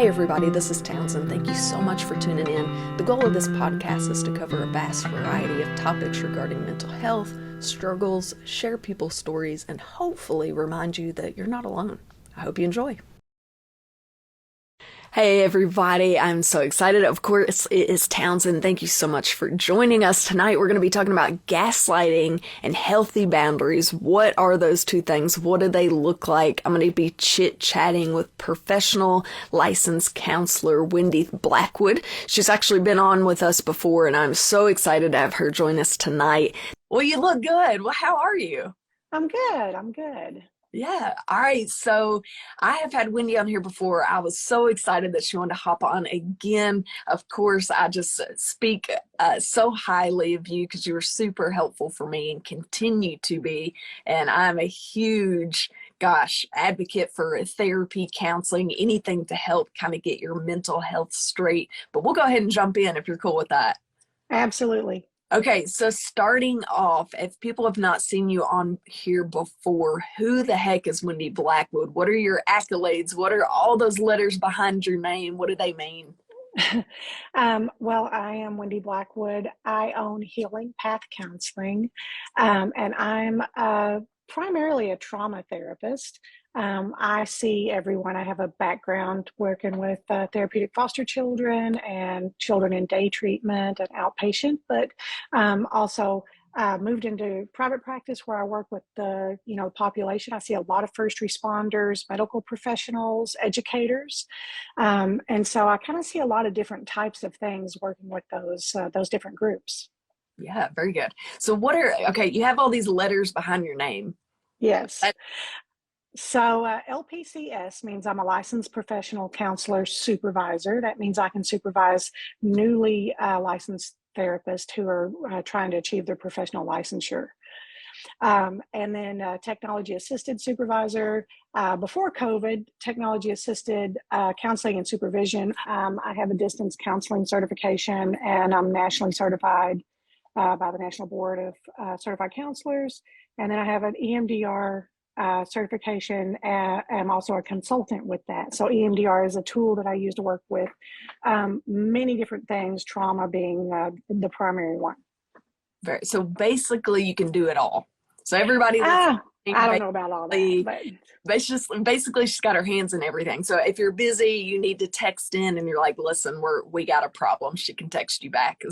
Hey everybody, this is Townsend. Thank you so much for tuning in. The goal of this podcast is to cover a vast variety of topics regarding mental health, struggles, share people's stories, and hopefully remind you that you're not alone. I hope you enjoy. Hey everybody, I'm so excited. Of course, it is Townsend. Thank you so much for joining us tonight. We're going to be talking about gaslighting and healthy boundaries. What are those two things? What do they look like? I'm going to be chit-chatting with professional licensed counselor Wendy Blackwood. She's actually been on with us before, and I'm so excited to have her join us tonight. Well, you look good. Well, how are you? I'm good. Yeah. All right. So I have had Wendy on here before. I was so excited that she wanted to hop on again. Of course, I just speak so highly of you because you were super helpful for me and continue to be. And I'm a huge, advocate for therapy, counseling, anything to help kind of get your mental health straight. But we'll go ahead and jump in if you're cool with that. Absolutely. Okay, so starting off, if people have not seen you on here before, who the heck is Wendy Blackwood? What are your accolades? What are all those letters behind your name? What do they mean? Well, I am Wendy Blackwood. I own Healing Path Counseling, and I'm primarily a trauma therapist. I see everyone. I have a background working with therapeutic foster children and children in day treatment and outpatient, but also moved into private practice where I work with the population. I see a lot of first responders, medical professionals, educators, and so I kind of see a lot of different types of things working with those different groups. Yeah, very good. So okay, you have all these letters behind your name. Yes. So LPCS means I'm a licensed professional counselor supervisor. That means I can supervise newly licensed therapists who are trying to achieve their professional licensure. And then technology assisted supervisor. Before COVID, technology assisted counseling and supervision. I have a distance counseling certification, and I'm nationally certified by the National Board of Certified Counselors. And then I have an EMDR certification. I'm also a consultant with that. So EMDR is a tool that I use to work with many different things, trauma being the primary one. So basically, you can do it all. So everybody that's I don't know about all that, but basically she's got her hands in everything. So if you're busy, you need to text in and you're like, listen, we got a problem. She can text you back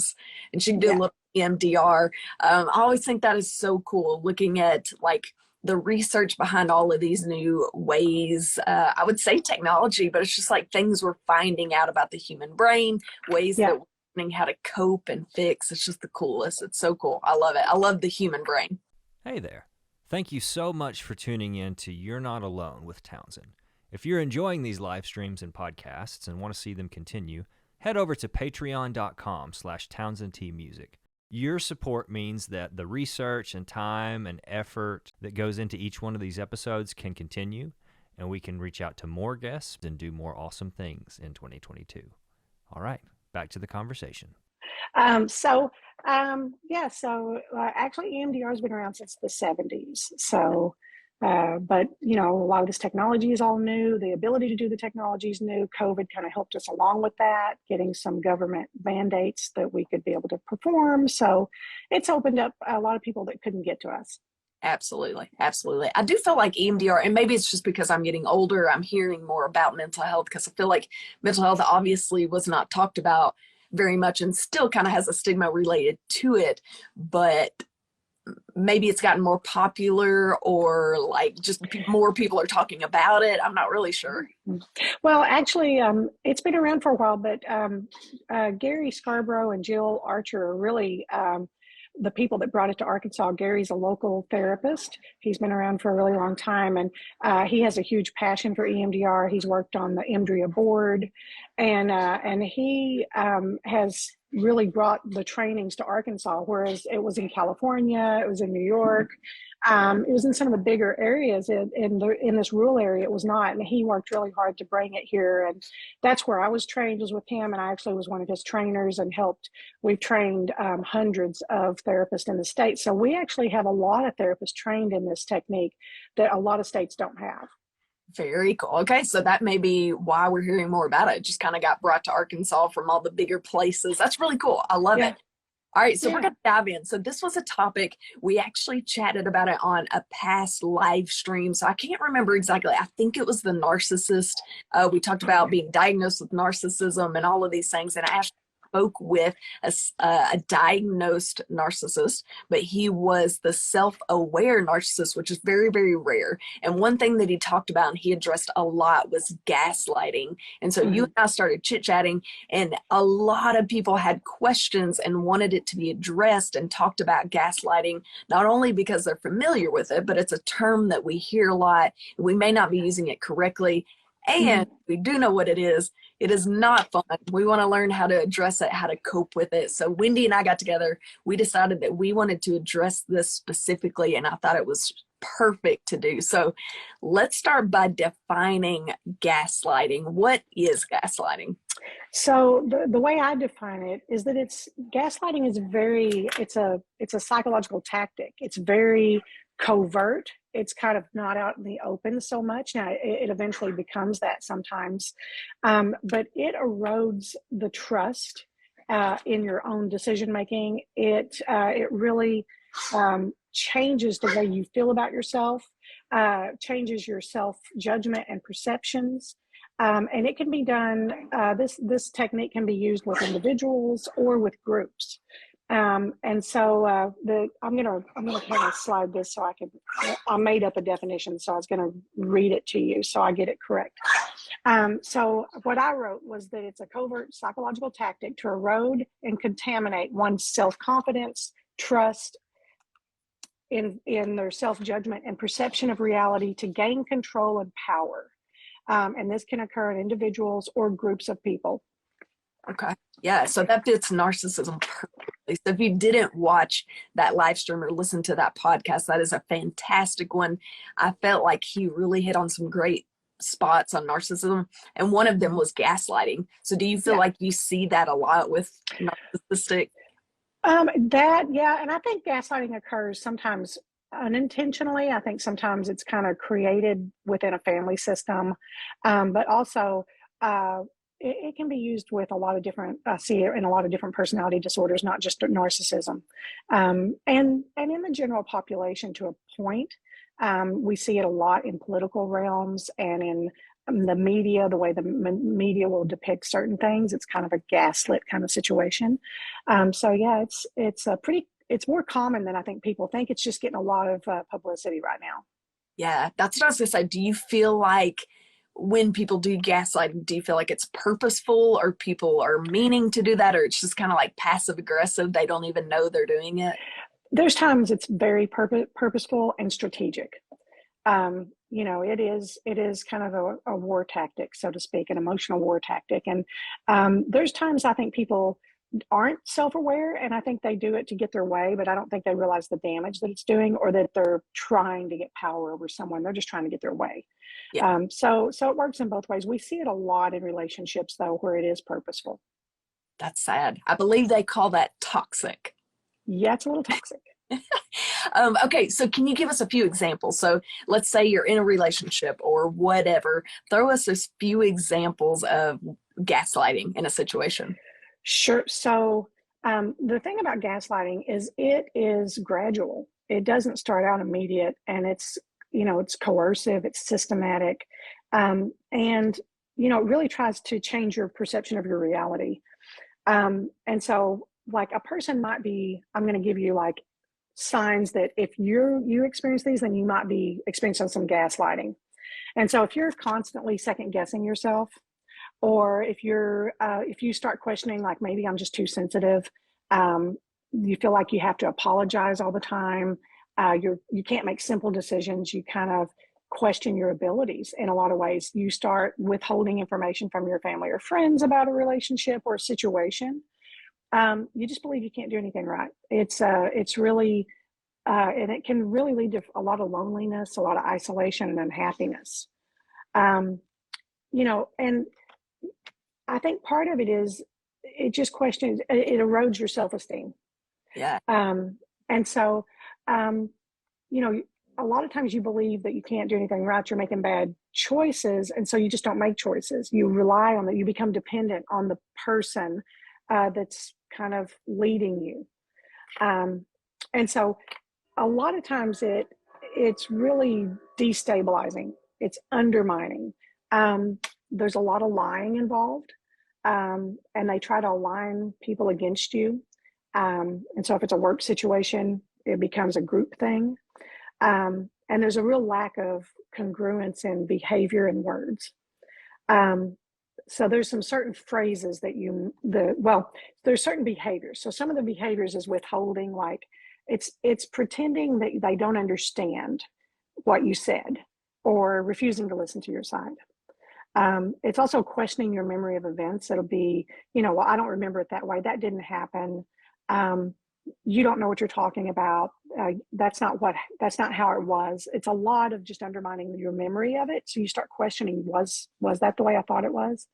and she can do a little EMDR. I always think that is so cool looking at like the research behind all of these new ways. I would say technology, but it's just like things we're finding out about the human brain, ways that we're learning how to cope and fix. It's just the coolest. It's so cool. I love it. I love the human brain. Hey there. Thank you so much for tuning in to You're Not Alone with Townsend. If you're enjoying these live streams and podcasts and want to see them continue, head over to patreon.com/TownsendTmusic. Your support means that the research and time and effort that goes into each one of these episodes can continue, and we can reach out to more guests and do more awesome things in 2022. All right, back to the conversation. Actually EMDR has been around since the 70s. So, but a lot of this technology is all new. The ability to do the technology is new. COVID kind of helped us along with that, getting some government mandates that we could be able to perform. So it's opened up a lot of people that couldn't get to us. Absolutely. Absolutely. I do feel like EMDR, and maybe it's just because I'm getting older, I'm hearing more about mental health because I feel like mental health obviously was not talked about very much and still kind of has a stigma related to it, but maybe it's gotten more popular or like just more people are talking about it. I'm not really sure. Well, actually, it's been around for a while, but Gary Scarborough and Jill Archer are really the people that brought it to Arkansas. Gary's a local therapist. He's been around for a really long time, and he has a huge passion for EMDR. He's worked on the EMDRIA board, and he has really brought the trainings to Arkansas, whereas it was in California, it was in New York, it was in some of the bigger areas. In this rural area, it was not, and he worked really hard to bring it here. And that's where I was trained, was with him, and I actually was one of his trainers and helped. We've trained hundreds of therapists in the state, so we actually have a lot of therapists trained in this technique that a lot of states don't have. Very cool. Okay, so that may be why we're hearing more about it. It just kind of got brought to Arkansas from all the bigger places. That's really cool. I love it. All right, so we're going to dive in. So this was a topic we actually chatted about it on a past live stream. So I can't remember exactly. I think it was the narcissist. We talked about being diagnosed with narcissism and all of these things. And I actually spoke with a diagnosed narcissist, but he was the self-aware narcissist, which is very, very rare. And one thing that he talked about and he addressed a lot was gaslighting. And so you and I started chit-chatting, and a lot of people had questions and wanted it to be addressed and talked about gaslighting, not only because they're familiar with it, but it's a term that we hear a lot. We may not be using it correctly. And we do know what it is. It is not fun. We want to learn how to address it, how to cope with it. So Wendy and I got together. We decided that we wanted to address this specifically, and I thought it was perfect to do. So let's start by defining gaslighting. What is gaslighting? So the way I define it is that gaslighting is it's a psychological tactic. It's very covert. It's kind of not out in the open so much. Now it eventually becomes that sometimes, but it erodes the trust in your own decision making. It really changes the way you feel about yourself, changes your self judgment and perceptions. And it can be done, this technique can be used with individuals or with groups. And so I'm gonna kind of slide this so I made up a definition, so I was gonna read it to you so I get it correct. So what I wrote was that it's a covert psychological tactic to erode and contaminate one's self-confidence, trust in their self-judgment and perception of reality to gain control and power. And this can occur in individuals or groups of people. Okay. Yeah. So that fits narcissism perfectly. So if you didn't watch that live stream or listen to that podcast, that is a fantastic one. I felt like he really hit on some great spots on narcissism, and one of them was gaslighting. So do you feel like you see that a lot with narcissistic? And I think gaslighting occurs sometimes unintentionally. I think sometimes it's kind of created within a family system, but also it can be used with a lot of different, I see it in a lot of different personality disorders, not just narcissism. And in the general population to a point, we see it a lot in political realms and in the media, the way the media will depict certain things. It's kind of a gaslit kind of situation. So yeah, it's more common than I think people think. It's just getting a lot of publicity right now. Yeah, that's what I was gonna say. Do you feel like when people do gaslighting, do you feel like it's purposeful, or people are meaning to do that, or it's just kind of like passive aggressive? They don't even know they're doing it. There's times it's very purposeful and strategic. It is kind of a war tactic, so to speak, an emotional war tactic. And there's times I think people aren't self-aware, and I think they do it to get their way, but I don't think they realize the damage that it's doing, or that they're trying to get power over someone. They're just trying to get their way. Yeah. So it works in both ways. We see it a lot in relationships, though, where it is purposeful. That's sad. I believe they call that toxic. Yeah, it's a little toxic. Okay, so can you give us a few examples? So let's say you're in a relationship or whatever. Throw us a few examples of gaslighting in a situation. Sure. So the thing about gaslighting is it is gradual. It doesn't start out immediate, and it's coercive, it's systematic, and it really tries to change your perception of your reality. And so, like, a person might be, I'm going to give you like signs that if you experience these, then you might be experiencing some gaslighting. And so if you're constantly second guessing yourself, or if you start questioning, like, maybe I'm just too sensitive, you feel like you have to apologize all the time, you can't make simple decisions, you kind of question your abilities in a lot of ways. You start withholding information from your family or friends about a relationship or a situation. You just believe you can't do anything right. It's really, and it can really lead to a lot of loneliness, a lot of isolation and unhappiness. And I think part of it is it just questions, it erodes your self-esteem. Yeah. And so, a lot of times you believe that you can't do anything right. You're making bad choices, and so you just don't make choices. You rely on that. You become dependent on the person that's kind of leading you. And so a lot of times it's really destabilizing. It's undermining. There's a lot of lying involved, and they try to align people against you. And so if it's a work situation, it becomes a group thing. And there's a real lack of congruence in behavior and words. So there's some certain phrases that there's certain behaviors. So some of the behaviors is withholding, like it's pretending that they don't understand what you said or refusing to listen to your side. It's also questioning your memory of events. It'll be, well, I don't remember it that way. That didn't happen. You don't know what you're talking about. That's not how it was. It's a lot of just undermining your memory of it. So you start questioning, was that the way I thought it was?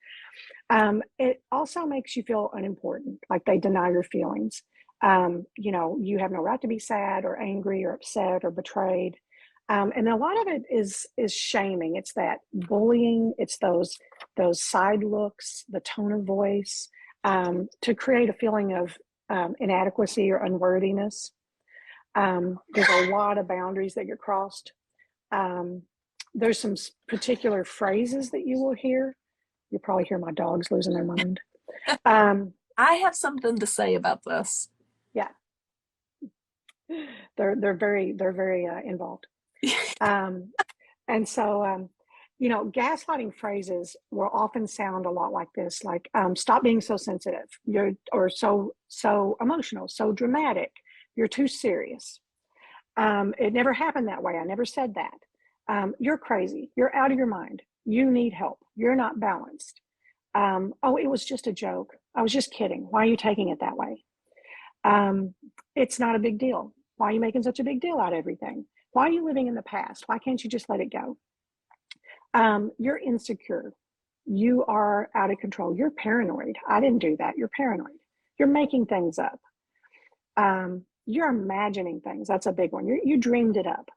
It also makes you feel unimportant, like they deny your feelings. You have no right to be sad or angry or upset or betrayed. And a lot of it is shaming. It's that bullying. It's those side looks, the tone of voice, to create a feeling of inadequacy or unworthiness. There's a lot of boundaries that get crossed. There's some particular phrases that you will hear. You'll probably hear my dogs losing their mind. I have something to say about this. Yeah, they're very involved. And so gaslighting phrases will often sound a lot like this, like stop being so sensitive, or so emotional, so dramatic, you're too serious. It never happened that way. I never said that. You're crazy. You're out of your mind. You need help. You're not balanced. Oh, it was just a joke. I was just kidding. Why are you taking it that way? It's not a big deal. Why are you making such a big deal out of everything? Why are you living in the past? Why can't you just let it go? You're insecure. You are out of control. You're paranoid. I didn't do that. You're paranoid. You're making things up. You're imagining things. That's a big one. You dreamed it up.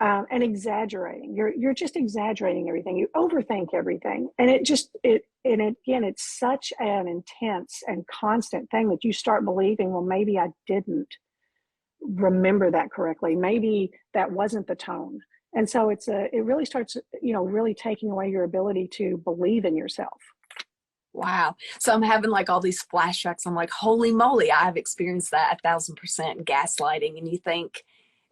And exaggerating. You're just exaggerating everything. You overthink everything. And it's such an intense and constant thing that you start believing, well, maybe I didn't remember that correctly. Maybe that wasn't the tone. And so it really starts, really taking away your ability to believe in yourself. Wow. So I'm having like all these flashbacks. I'm like, holy moly, I've experienced that 1,000% gaslighting. And you think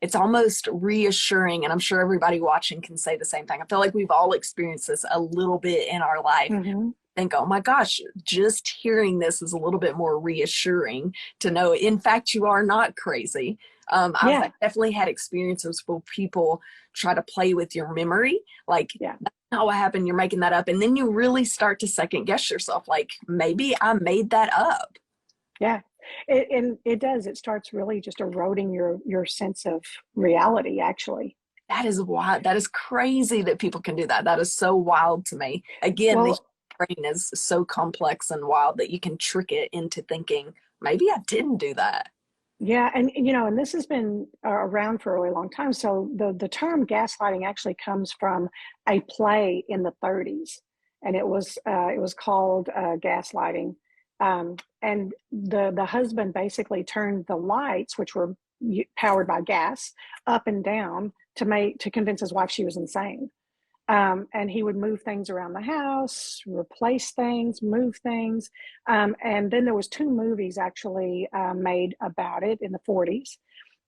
it's almost reassuring. And I'm sure everybody watching can say the same thing. I feel like we've all experienced this a little bit in our life. Mm-hmm. Think, oh my gosh, just hearing this is a little bit more reassuring to know, in fact, you are not crazy. I've definitely had experiences where people try to play with your memory. Like, that's not what happened. You're making that up. And then you really start to second guess yourself. Like, maybe I made that up. Yeah. It does. It starts really just eroding your sense of reality, actually. That is wild. That is crazy that people can do that. That is so wild to me. Again, the brain is so complex and wild that you can trick it into thinking, maybe I didn't do that. Yeah. And, and this has been around for a really long time. So the term gaslighting actually comes from a play in the 30s. And it was called Gaslighting. And the husband basically turned the lights, which were powered by gas, up and down to convince his wife she was insane. And he would move things around the house, replace things, move things. And then there was 2 movies actually made about it in the 40s.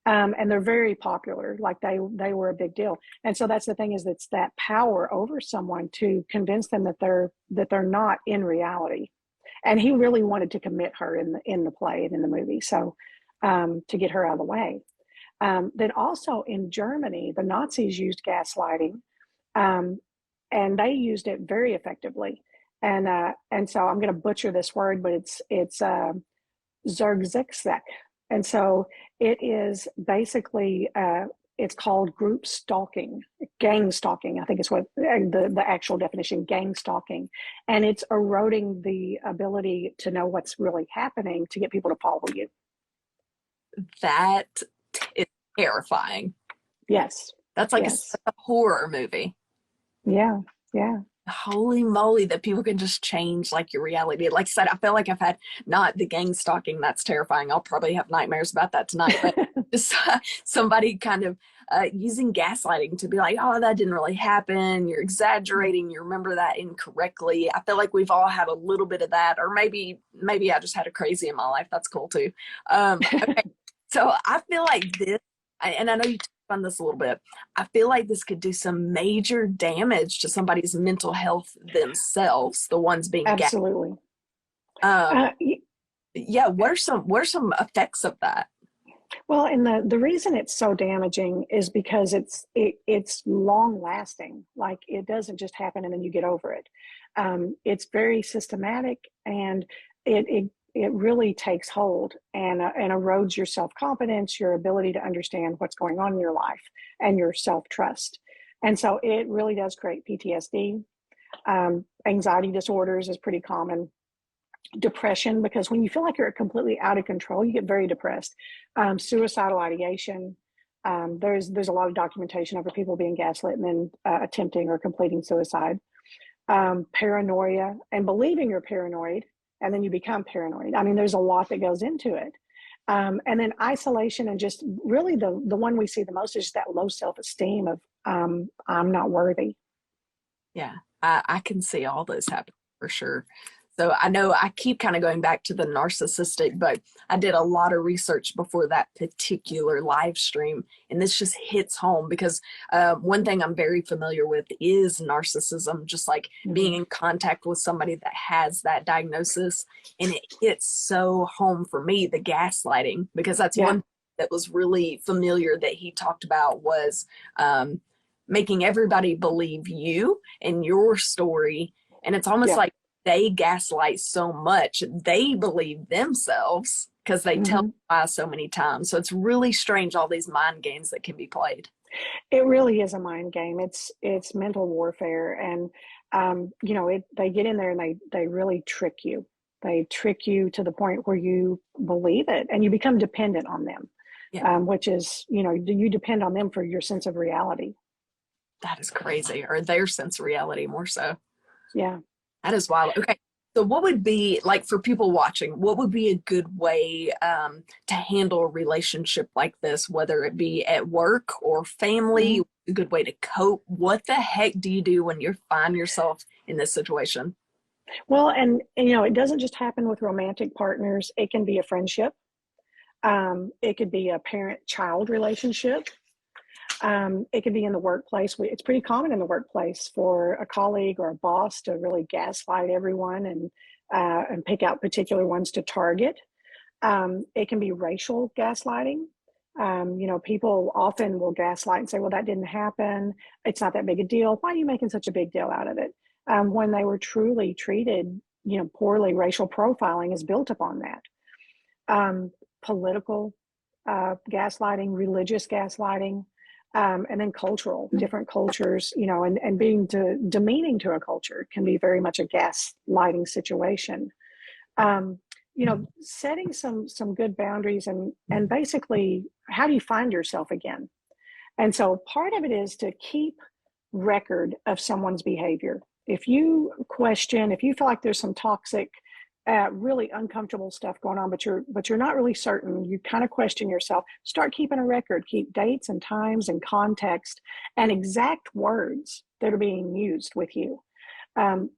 And they're very popular, like they were a big deal. And so that's the thing, is it's that power over someone to convince them that they're not in reality. And he really wanted to commit her in the play and in the movie, so to get her out of the way. Then also in Germany, the Nazis used gaslighting, and they used it very effectively. And so I'm going to butcher this word, but it's Zergzixek. And so it is basically it's called group stalking, gang stalking. I think it's what the actual definition, gang stalking. And it's eroding the ability to know what's really happening to get people to follow you. That is terrifying. Yes. That's like a horror movie. Yeah. Yeah. Holy moly, that people can just change like your reality. Like I said, I feel like I've had not the gang stalking, that's terrifying. I'll probably have nightmares about that tonight, but just somebody kind of using gaslighting to be like, oh, that didn't really happen. You're exaggerating. You remember that incorrectly. I feel like we've all had a little bit of that, or maybe I just had a crazy in my life. That's cool too. Okay. So I feel like this, and I know you touched on this a little bit, I feel like this could do some major damage to somebody's mental health themselves, the ones being Absolutely. um yeah, what are some effects of that? Well, and the reason it's so damaging is because it's long lasting. Like, it doesn't just happen and then you get over it. It's very systematic, and it really takes hold and erodes your self confidence, your ability to understand what's going on in your life, and your self trust. And so it really does create PTSD. Anxiety disorders is pretty common. Depression, because when you feel like you're completely out of control, you get very depressed. Suicidal ideation. There's a lot of documentation over people being gaslit and then attempting or completing suicide. Paranoia and believing you're paranoid, and then you become paranoid. I mean, there's a lot that goes into it. And then isolation, and just really the one we see the most is that low self-esteem of I'm not worthy. Yeah, I can see all those happen for sure. So I know I keep kind of going back to the narcissistic, but I did a lot of research before that particular live stream, and this just hits home because one thing I'm very familiar with is narcissism, just like being in contact with somebody that has that diagnosis, and it hits so home for me, the gaslighting, because that's one that was really familiar that he talked about was making everybody believe you and your story, and it's almost like they gaslight so much they believe themselves because they tell lies so many times. So it's really strange, all these mind games that can be played. It really is a mind game. It's mental warfare, and they get in there and they really trick you. They trick you to the point where you believe it and you become dependent on them. Which is, you depend on them for your sense of reality. That is crazy, or their sense of reality more so. Yeah. That is wild. Okay. So what would be, like, for people watching, what would be a good way to handle a relationship like this, whether it be at work or family, a good way to cope? What the heck do you do when you find yourself in this situation? Well, and it doesn't just happen with romantic partners. It can be a friendship. It could be a parent-child relationship. It could be in the workplace. It's pretty common in the workplace for a colleague or a boss to really gaslight everyone and pick out particular ones to target. It can be racial gaslighting. People often will gaslight and say, well, that didn't happen. It's not that big a deal. Why are you making such a big deal out of it? When they were truly treated, poorly. Racial profiling is built upon that. Political gaslighting, religious gaslighting. And then cultural, different cultures, and being demeaning to a culture can be very much a gaslighting situation. Setting some good boundaries and basically, how do you find yourself again? And so part of it is to keep record of someone's behavior. If you feel like there's some toxic, really uncomfortable stuff going on, but you're not really certain, you kind of question yourself, start keeping a record, keep dates and times and context and exact words that are being used with you. And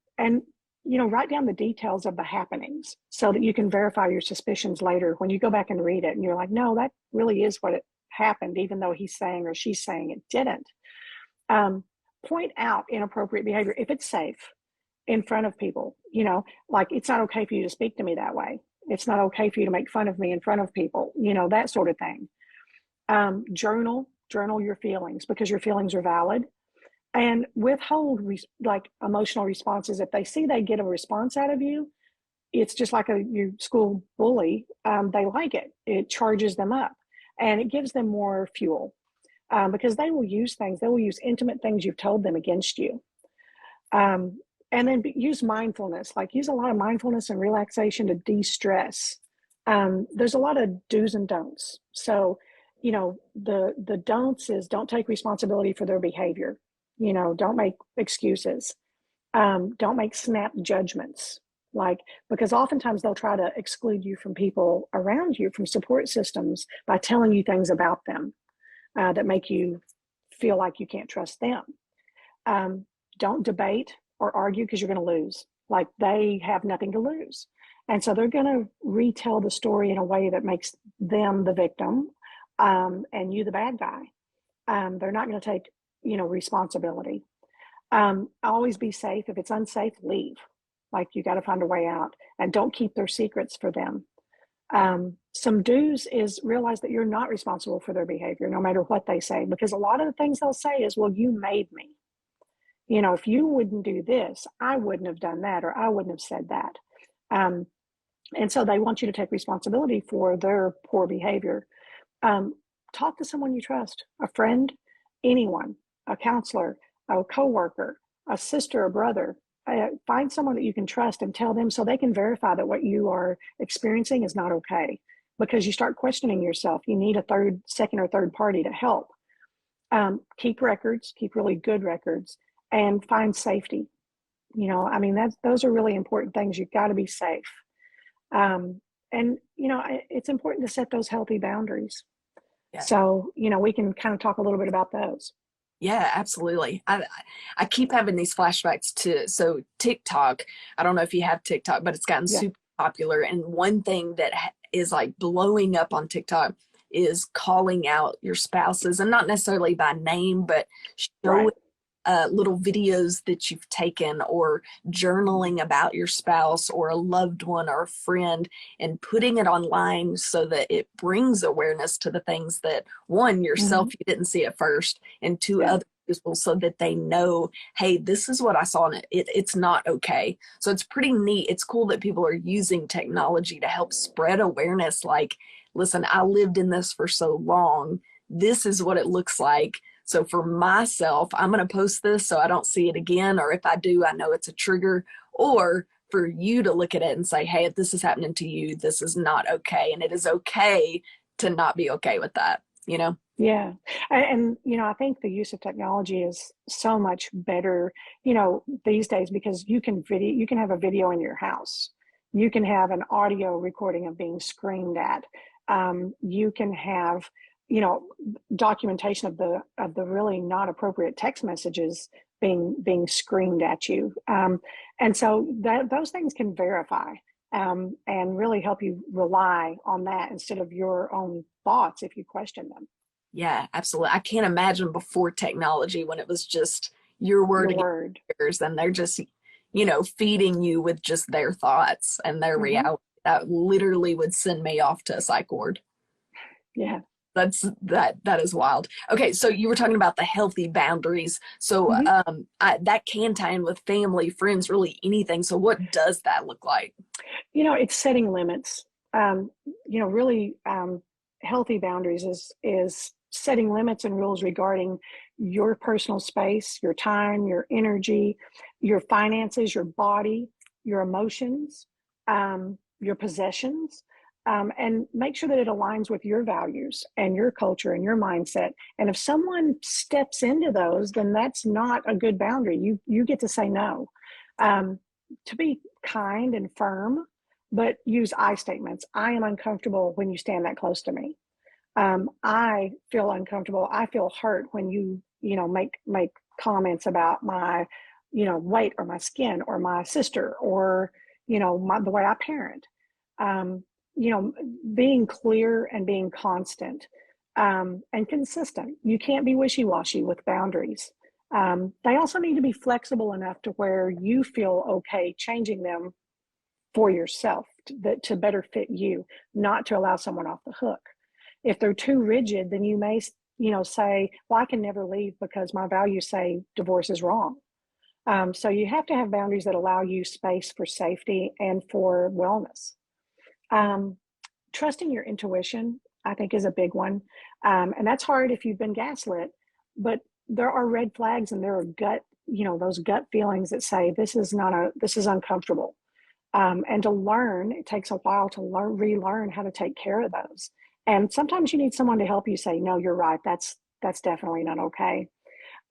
write down the details of the happenings so that you can verify your suspicions later when you go back and read it and you're like, no, that really is what it happened, even though he's saying or she's saying it didn't. Point out inappropriate behavior if it's safe in front of people, like, it's not okay for you to speak to me that way. It's not okay for you to make fun of me in front of people, that sort of thing. Journal your feelings, because your feelings are valid, and withhold emotional responses. If they see they get a response out of you, it's just like your school bully. They like it. It charges them up and it gives them more fuel, because they will use intimate things you've told them against you. And then use mindfulness, use a lot of mindfulness and relaxation to de-stress. There's a lot of do's and don'ts. So, the don'ts is don't take responsibility for their behavior. Don't make excuses. Don't make snap judgments. Because oftentimes they'll try to exclude you from people around you, from support systems, by telling you things about them that make you feel like you can't trust them. Don't debate or argue, because you're going to lose. They have nothing to lose. And so they're going to retell the story in a way that makes them the victim, and you the bad guy. They're not going to take, responsibility. Always be safe. If it's unsafe, leave. You got to find a way out, and don't keep their secrets for them. Some do's is realize that you're not responsible for their behavior, no matter what they say, because a lot of the things they'll say is, well, you made me. If you wouldn't do this, I wouldn't have done that, or I wouldn't have said that. And so they want you to take responsibility for their poor behavior. Talk to someone you trust, a friend, anyone, a counselor, a coworker, a sister, a brother. Find someone that you can trust and tell them, so they can verify that what you are experiencing is not okay. Because you start questioning yourself. You need a second or third party to help. Keep records, keep really good records, and find safety. Those are really important things. You've got to be safe. It's important to set those healthy boundaries. Yeah. So, we can kind of talk a little bit about those. Yeah, absolutely. I keep having these flashbacks to TikTok. I don't know if you have TikTok, but it's gotten super popular. And one thing that is blowing up on TikTok is calling out your spouses, and not necessarily by name, but showing little videos that you've taken, or journaling about your spouse or a loved one or a friend, and putting it online so that it brings awareness to the things that, one, yourself, you didn't see at first, and two, other people, so that they know, hey, this is what I saw, and it's not okay. So it's pretty neat. It's cool that people are using technology to help spread awareness. Listen, I lived in this for so long. This is what it looks like. So for myself, I'm going to post this so I don't see it again. Or if I do, I know it's a trigger. Or for you to look at it and say, hey, if this is happening to you, this is not okay. And it is okay to not be okay with that, Yeah. And, I think the use of technology is so much better, these days, because you can have a video in your house. You can have an audio recording of being screamed at. You can have, documentation of the really not appropriate text messages being screamed at you. And so those things can verify, and really help you rely on that instead of your own thoughts if you question them. Yeah, absolutely. I can't imagine before technology, when it was just your word against theirs, and they're just, feeding you with just their thoughts and their reality. That literally would send me off to a psych ward. Yeah. That is wild. Okay, so you were talking about the healthy boundaries. So that can tie in with family, friends, really anything. So what does that look like? It's setting limits. Really healthy boundaries is setting limits and rules regarding your personal space, your time, your energy, your finances, your body, your emotions, your possessions. And make sure that it aligns with your values and your culture and your mindset. And if someone steps into those, then that's not a good boundary. You get to say no. To be kind and firm, but use I statements. I am uncomfortable when you stand that close to me. I feel uncomfortable. I feel hurt when you make comments about my, weight, or my skin, or my sister, or, the way I parent. Being clear and being constant, and consistent. You can't be wishy-washy with boundaries. They also need to be flexible enough to where you feel okay changing them for yourself to better fit you, not to allow someone off the hook. If they're too rigid, then you may, say, well, I can never leave because my values say divorce is wrong. So you have to have boundaries that allow you space for safety and for wellness. Trusting your intuition, I think, is a big one. And that's hard if you've been gaslit, but there are red flags, and there are those gut feelings that say, this is uncomfortable. And to learn, it takes a while to relearn how to take care of those. And sometimes you need someone to help you say, no, you're right. That's definitely not okay.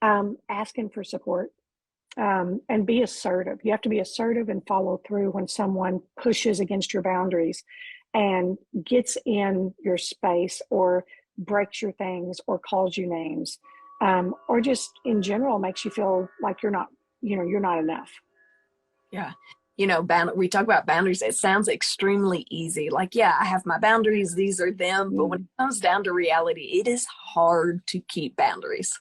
Asking for support, and be assertive. You have to be assertive and follow through when someone pushes against your boundaries and gets in your space or breaks your things or calls you names, or just in general makes you feel like you're not, you're not enough. Yeah. We talk about boundaries. It sounds extremely easy. Like, yeah, I have my boundaries. These are them. But when it comes down to reality, it is hard to keep boundaries.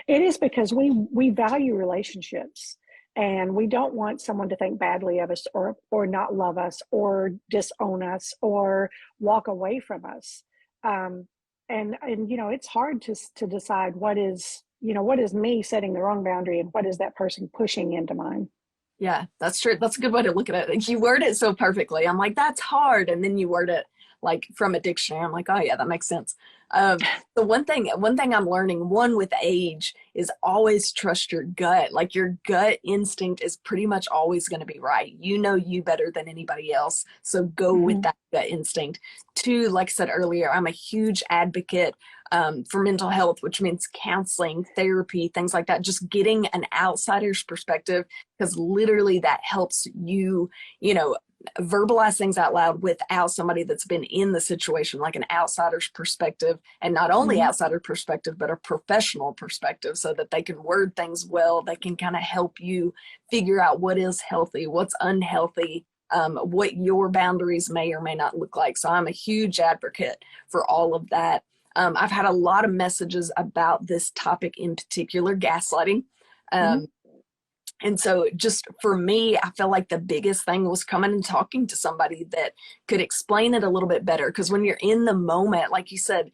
It is because we value relationships, and we don't want someone to think badly of us or not love us or disown us or walk away from us. And it's hard to decide what is me setting the wrong boundary and what is that person pushing into mine. Yeah, that's true. That's a good way to look at it. Like, you word it so perfectly. I'm like, that's hard. And then you word it like from a dictionary. I'm like, oh yeah, that makes sense. The one thing I'm learning, one with age, is always trust your gut. Like, your gut instinct is pretty much always going to be right. You know you better than anybody else. So go with that gut instinct. Two, like I said earlier, I'm a huge advocate for mental health, which means counseling, therapy, things like that. Just getting an outsider's perspective, because literally that helps you, verbalize things out loud without somebody that's been in the situation, like an outsider's perspective, and not only outsider perspective, but a professional perspective, so that they can word things well. They can kind of help you figure out what is healthy, what's unhealthy, what your boundaries may or may not look like. So I'm a huge advocate for all of that. I've had a lot of messages about this topic in particular, gaslighting. And so just for me, I feel like the biggest thing was coming and talking to somebody that could explain it a little bit better. Because when you're in the moment, like you said,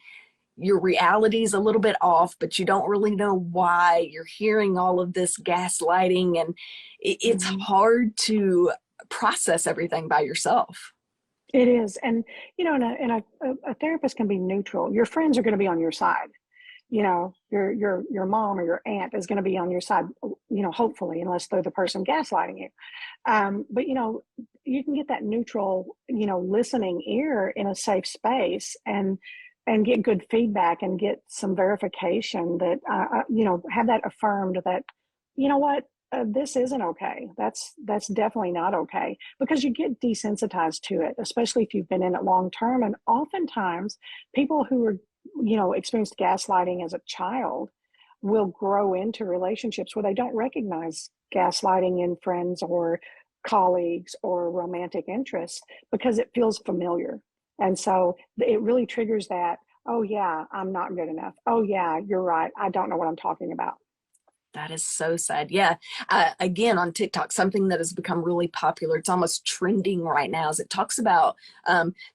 your reality is a little bit off, but you don't really know why. You're hearing all of this gaslighting, and it's hard to process everything by yourself. It is. And, a therapist can be neutral. Your friends are going to be on your side. Your mom or your aunt is going to be on your side, hopefully, unless they're the person gaslighting you. But, you can get that neutral, listening ear in a safe space, and get good feedback and get some verification that, have that affirmed that, what, this isn't okay. That's definitely not okay, because you get desensitized to it, especially if you've been in it long term. And oftentimes people who are, experienced gaslighting as a child will grow into relationships where they don't recognize gaslighting in friends or colleagues or romantic interests, because it feels familiar. And so it really triggers that, oh yeah, I'm not good enough. Oh yeah, you're right, I don't know what I'm talking about. That is so sad. Yeah. Again, on TikTok, something that has become really popular, it's almost trending right now, is it talks about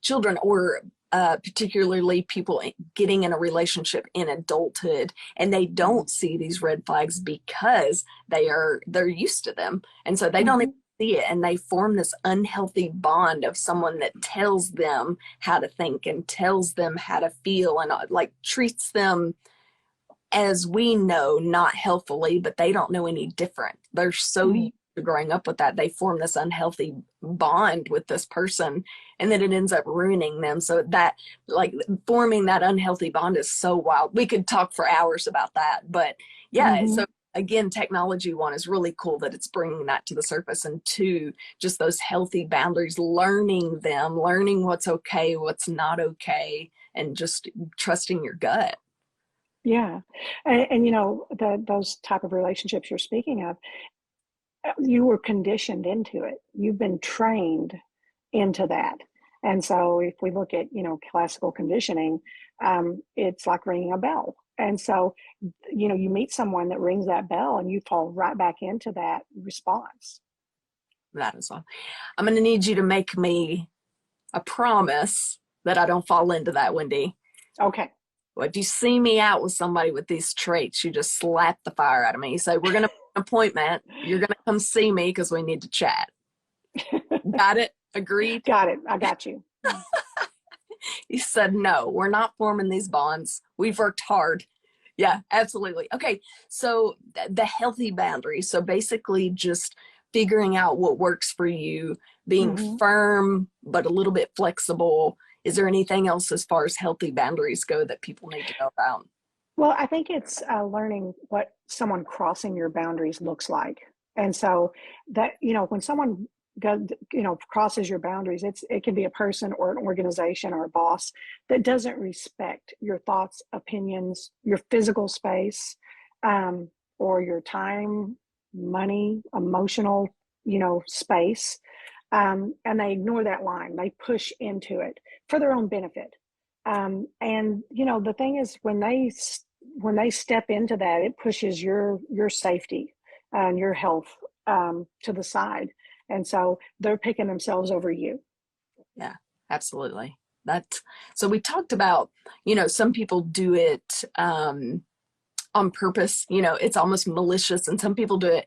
children, or particularly people getting in a relationship in adulthood, and they don't see these red flags because they're used to them. And so they don't even see it, and they form this unhealthy bond of someone that tells them how to think and tells them how to feel, and like treats them, as we know, not healthfully, but they don't know any different. They're so used to growing up with that. They form this unhealthy bond with this person, and then it ends up ruining them. So that, like, forming that unhealthy bond is so wild. We could talk for hours about that, but yeah. So again, technology, one, is really cool that it's bringing that to the surface, and two, just those healthy boundaries, learning what's okay, what's not okay, and just trusting your gut. Yeah. And those type of relationships you're speaking of, you were conditioned into it. You've been trained into that. And so if we look at, classical conditioning, it's like ringing a bell. And so, you meet someone that rings that bell and you fall right back into that response. That is all. I'm going to need you to make me a promise that I don't fall into that, Wendy. Okay. Well, if you see me out with somebody with these traits, you just slap the fire out of me. You say, we're going to make an appointment. You're going to come see me because we need to chat. Got it? Agreed? Got it. I got you. He said, no, we're not forming these bonds. We've worked hard. Yeah, absolutely. Okay, so the healthy boundaries. So basically just figuring out what works for you, being firm, but a little bit flexible. Is there anything else as far as healthy boundaries go that people need to know about? Well, I think it's learning what someone crossing your boundaries looks like. And so that, when someone crosses your boundaries, it can be a person or an organization or a boss that doesn't respect your thoughts, opinions, your physical space, or your time, money, emotional, space. And they ignore that line. They push into it for their own benefit. And the thing is, when they step into that, it pushes your safety and your health to the side, and so they're picking themselves over you. Yeah, absolutely. That. So we talked about, some people do it on purpose. It's almost malicious, and some people do it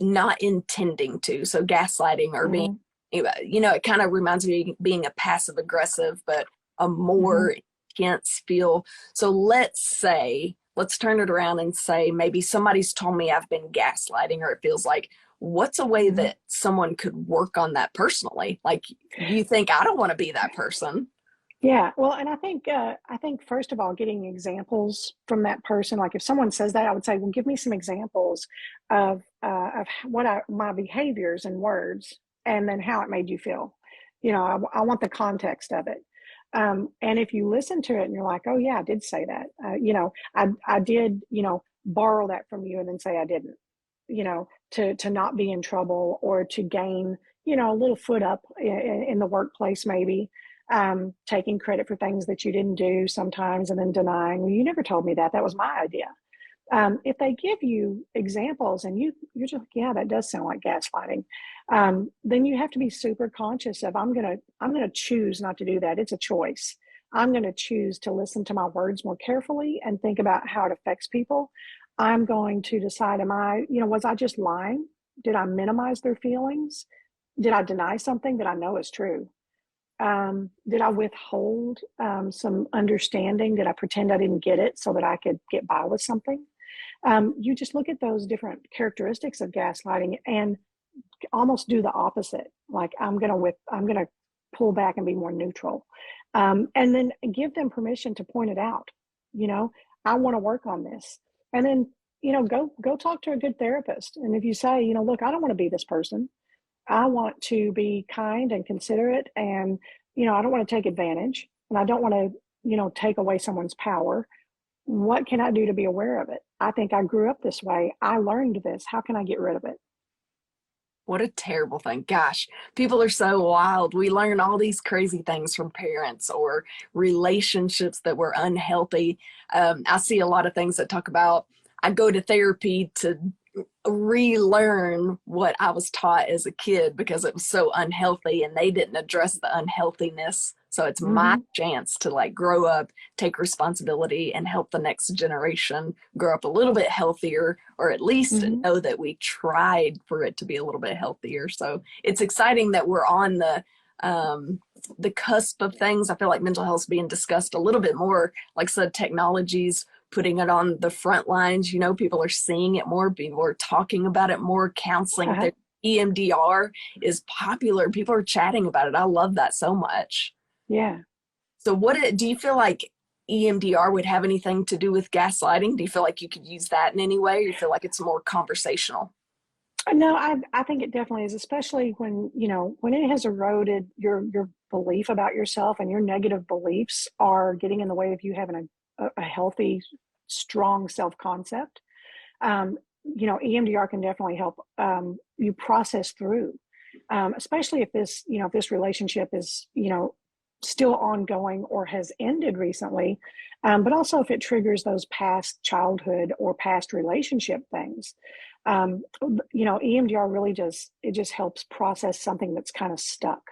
not intending to. So gaslighting or being, Mm-hmm. it kind of reminds me of being a passive aggressive, but a Mm-hmm. more intense feel. So let's turn it around and say maybe somebody's told me I've been gaslighting, or it feels like, what's a way Mm-hmm. that someone could work on that personally? Like, you think I don't want to be that person. Yeah, well, and I think first of all, getting examples from that person. Like if someone says that, I would say, well, give me some examples of my behaviors and words, and then how it made you feel. I want the context of it. And if you listen to it and you're like, oh yeah, I did say that. I did, borrow that from you, and then say I didn't. To not be in trouble, or to gain, a little foot up in the workplace, maybe taking credit for things that you didn't do sometimes, and then denying, well, you never told me that. That was my idea. If they give you examples and you're just like, yeah, that does sound like gaslighting, then you have to be super conscious of, I'm gonna choose not to do that. It's a choice. I'm going to choose to listen to my words more carefully and think about how it affects people. I'm going to decide, was I just lying? Did I minimize their feelings? Did I deny something that I know is true? Did I withhold some understanding? Did I pretend I didn't get it so that I could get by with something? You just look at those different characteristics of gaslighting and almost do the opposite. Like I'm gonna pull back and be more neutral, and then give them permission to point it out. You know, I want to work on this, and then go talk to a good therapist. And if you say, look, I don't want to be this person. I want to be kind and considerate, and I don't want to take advantage, and I don't want to take away someone's power. What can I do to be aware of it? I think I grew up this way. I learned this. How can I get rid of it? What a terrible thing. Gosh, people are so wild. We learn all these crazy things from parents or relationships that were unhealthy. I see a lot of things that talk about, I go to therapy to relearn what I was taught as a kid because it was so unhealthy and they didn't address the unhealthiness. So it's my Mm-hmm. chance to like grow up, take responsibility, and help the next generation grow up a little bit healthier, or at least Mm-hmm. know that we tried for it to be a little bit healthier. So it's exciting that we're on the cusp of things. I feel like mental health is being discussed a little bit more. Like I said, technologies putting it on the front lines. People are seeing it more. People are talking about it more. Counseling, Uh-huh. the EMDR is popular. People are chatting about it. I love that so much. Yeah. So do you feel like EMDR would have anything to do with gaslighting? Do you feel like you could use that in any way, or you feel like it's more conversational? No, I think it definitely is, especially when it has eroded your belief about yourself, and your negative beliefs are getting in the way of you having a healthy, strong self concept. EMDR can definitely help you process through, especially if this relationship is still ongoing or has ended recently, but also if it triggers those past childhood or past relationship things. EMDR really just helps process something that's kind of stuck,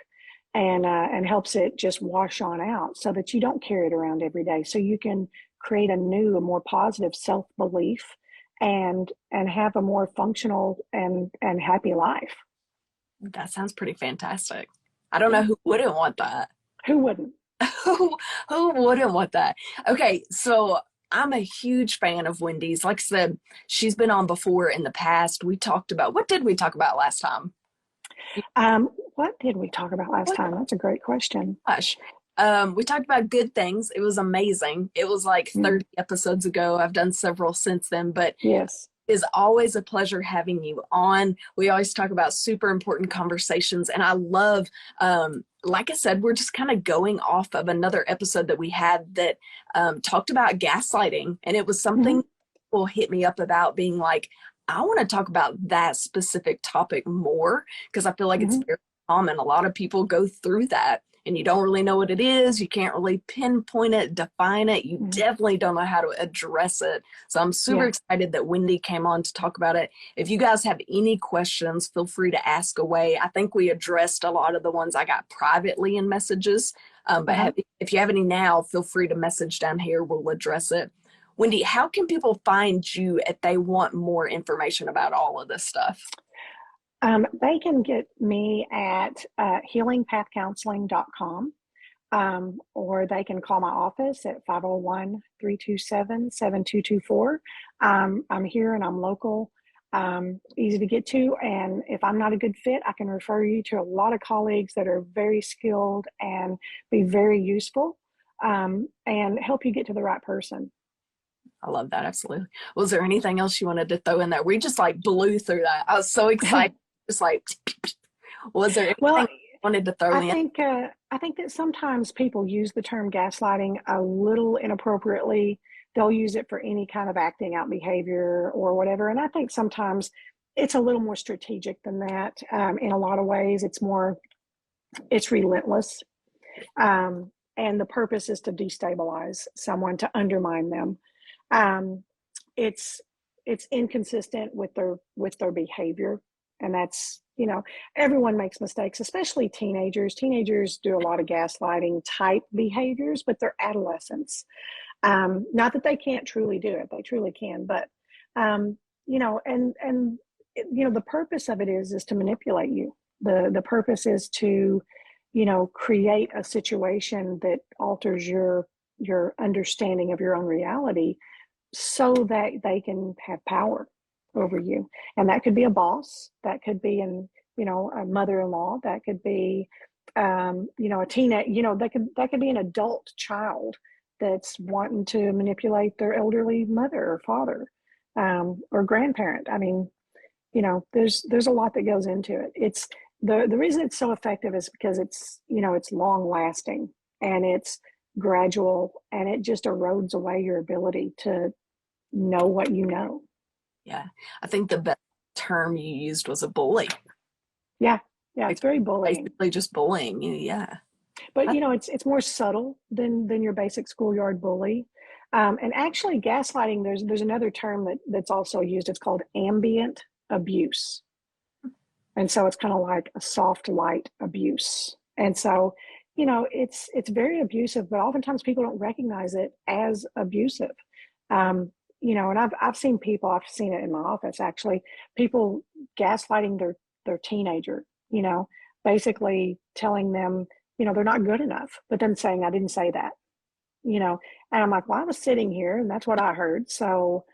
and helps it just wash on out so that you don't carry it around every day. So you can create a new, a more positive self belief, and have a more functional and happy life. That sounds pretty fantastic. I don't know Yeah. who wouldn't want that. Who wouldn't? Who wouldn't want that? Okay, so I'm a huge fan of Wendy's. Like I said, she's been on before in the past. What did we talk about last time? What did we talk about last What time? That's a great question. gosh. We talked about good things. It was amazing. It was like 30 episodes ago. I've done several since then, but Yes. it is always a pleasure having you on. We always talk about super important conversations, and I love, like I said, we're just kind of going off of another episode that we had that talked about gaslighting, and it was something people hit me up about, being like, I want to talk about that specific topic more, because I feel like it's very common. A lot of people go through that and you don't really know what it is. You can't really pinpoint it, define it. You definitely don't know how to address it. So I'm super excited that Wendy came on to talk about it. If you guys have any questions, feel free to ask away. I think we addressed a lot of the ones I got privately in messages. But if you have any now, feel free to message down here. We'll address it. Wendy, how can people find you if they want more information about all of this stuff? They can get me at healingpathcounseling.com, or they can call my office at 501-327-7224. I'm here and I'm local, easy to get to. And if I'm not a good fit, I can refer you to a lot of colleagues that are very skilled and be very useful, and help you get to the right person. I love that. Absolutely. Was there anything else you wanted to throw in there? We just like blew through that. I was so excited. Just like, was there anything you wanted to throw in? I think that sometimes people use the term gaslighting a little inappropriately. They'll use it for any kind of acting out behavior or whatever. And I think sometimes it's a little more strategic than that. In a lot of ways, it's relentless. And the purpose is to destabilize someone, to undermine them. It's inconsistent with their behavior, and that's, everyone makes mistakes, especially teenagers. Teenagers do a lot of gaslighting type behaviors, but they're adolescents. Not that they can't truly do it; they truly can. But the purpose of it is to manipulate you. The purpose is to, create a situation that alters your understanding of your own reality, so that they can have power over you. And that could be a boss, that could be a mother-in-law, that could be a teenage, that could be an adult child that's wanting to manipulate their elderly mother or father, or grandparent. I mean, there's a lot that goes into it. It's the reason it's so effective is because it's long lasting, and it's gradual, and it just erodes away your ability to know what you know. Yeah. I think the best term you used was a bully. Yeah. It's very bullying. Basically just bullying. Yeah. But it's more subtle than your basic schoolyard bully. And actually gaslighting, there's another term that's also used. It's called ambient abuse. And so it's kind of like a soft light abuse. And so, it's very abusive, but oftentimes people don't recognize it as abusive. And I've seen it in my office, actually, people gaslighting their teenager, basically telling them, they're not good enough, but then saying, I didn't say that, and I'm like, well, I was sitting here and that's what I heard. So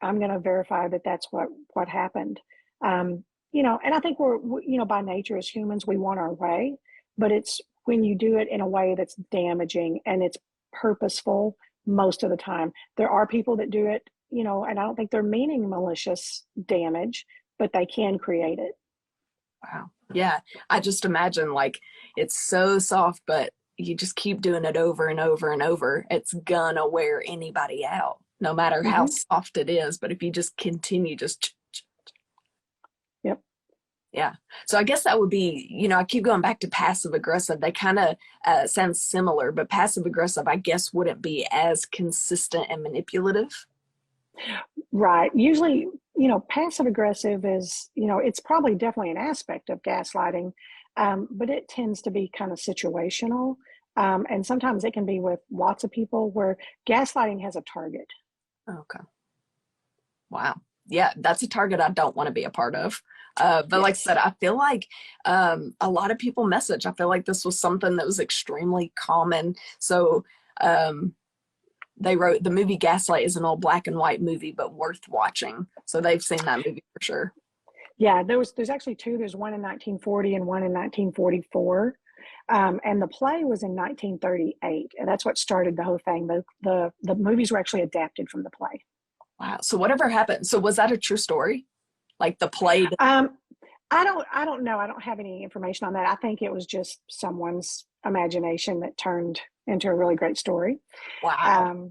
I'm going to verify that that's what happened. And I think we're by nature as humans, we want our way, but it's when you do it in a way that's damaging and it's purposeful. Most of the time, there are people that do it, and I don't think they're meaning malicious damage, but they can create it. Wow. Yeah. I just imagine, like, it's so soft, but you just keep doing it over and over and over. It's gonna wear anybody out, no matter how soft it is. But if you just continue, Yep. Yeah. So I guess that would be, I keep going back to passive aggressive. They kind of sound similar, but passive aggressive, I guess, wouldn't be as consistent and manipulative. Right. Usually, passive aggressive is, it's probably definitely an aspect of gaslighting, but it tends to be kind of situational. And sometimes it can be with lots of people, where gaslighting has a target. Okay. Wow. Yeah, that's a target I don't want to be a part of. But like I said, I feel like a lot of people message. I feel like this was something that was extremely common. So they wrote, the movie Gaslight is an old black and white movie, but worth watching. So they've seen that movie for sure. Yeah, there's actually two. There's one in 1940 and one in 1944. And the play was in 1938, and that's what started the whole thing. The movies were actually adapted from the play. Wow. So whatever happened? So was that a true story? Like the play? I don't know. I don't have any information on that. I think it was just someone's imagination that turned into a really great story. Wow.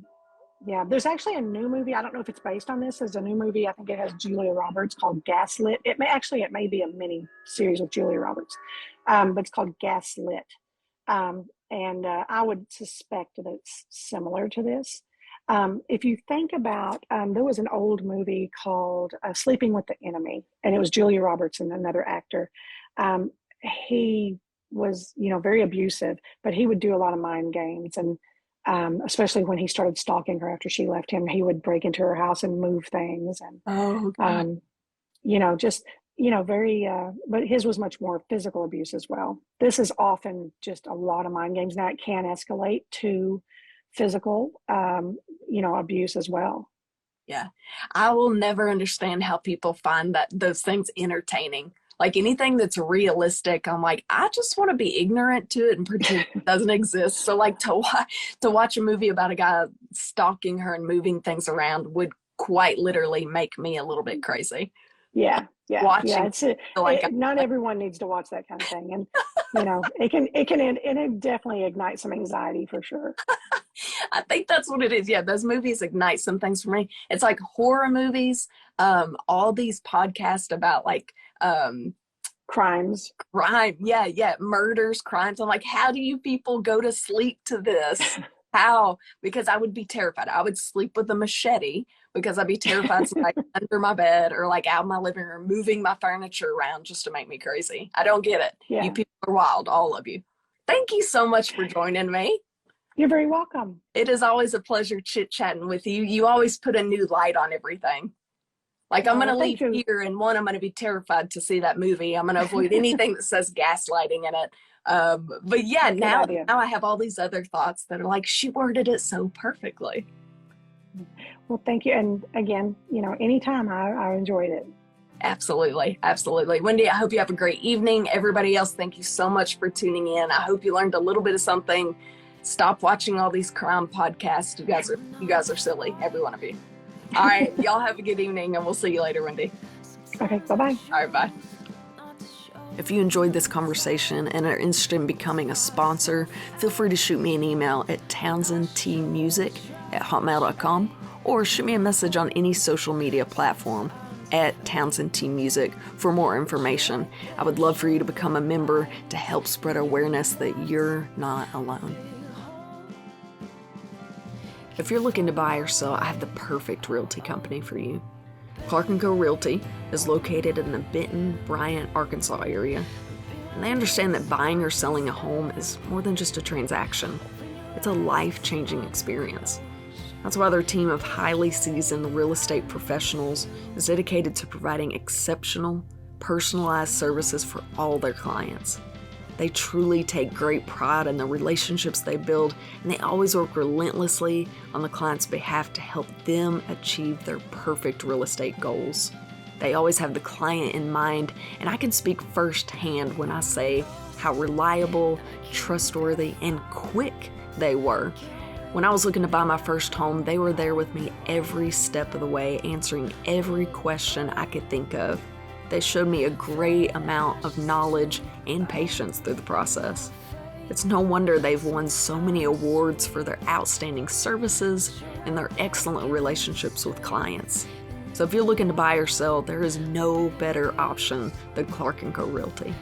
Yeah, there's actually a new movie. I don't know if it's based on this. There's a new movie. I think it has Julia Roberts called Gaslit. It may be a mini series with Julia Roberts, but it's called Gaslit. And I would suspect that it's similar to this. If you think about, there was an old movie called Sleeping with the Enemy, and it was Julia Roberts and another actor. He was, very abusive, but he would do a lot of mind games, and especially when he started stalking her after she left him, he would break into her house and move things, and very. But his was much more physical abuse as well. This is often just a lot of mind games. Now it can escalate to physical, abuse as well. Yeah. I will never understand how people find those things entertaining. Like anything that's realistic, I'm like, I just want to be ignorant to it and pretend it doesn't exist. So like to watch a movie about a guy stalking her and moving things around would quite literally make me a little bit crazy. Yeah. Watching not everyone needs to watch that kind of thing, and it definitely ignites some anxiety for sure. I think that's what it is. Yeah, those movies ignite some things for me. It's like horror movies, all these podcasts about like crime, murders, crimes. I'm like, how do you people go to sleep to this? How? Because I would be terrified. I would sleep with a machete because I'd be terrified like under my bed or like out in my living room, moving my furniture around just to make me crazy. I don't get it. Yeah. You people are wild, all of you. Thank you so much for joining me. You're very welcome. It is always a pleasure chit-chatting with you. You always put a new light on everything. Like I'm going to leave here and I'm going to be terrified to see that movie. I'm going to avoid anything that says gaslighting in it. But yeah, now I have all these other thoughts that are like, she worded it so perfectly. Well, thank you. And again, anytime I enjoyed it. Absolutely. Absolutely. Wendy, I hope you have a great evening. Everybody else, thank you so much for tuning in. I hope you learned a little bit of something. Stop watching all these crime podcasts. You guys are silly, every one of you. All right, y'all have a good evening, and we'll see you later, Wendy. Okay, bye-bye. All right, bye. If you enjoyed this conversation and are interested in becoming a sponsor, feel free to shoot me an email at townsendtmusic@hotmail.com or shoot me a message on any social media platform at Townsendtmusic for more information. I would love for you to become a member to help spread awareness that you're not alone. If you're looking to buy or sell, I have the perfect realty company for you. Clark & Co. Realty is located in the Benton, Bryant, Arkansas area. And they understand that buying or selling a home is more than just a transaction. It's a life-changing experience. That's why their team of highly seasoned real estate professionals is dedicated to providing exceptional, personalized services for all their clients. They truly take great pride in the relationships they build, and they always work relentlessly on the client's behalf to help them achieve their perfect real estate goals. They always have the client in mind, and I can speak firsthand when I say how reliable, trustworthy, and quick they were. When I was looking to buy my first home, they were there with me every step of the way, answering every question I could think of. They showed me a great amount of knowledge and patience through the process. It's no wonder they've won so many awards for their outstanding services and their excellent relationships with clients. So if you're looking to buy or sell, there is no better option than Clark & Co. Realty.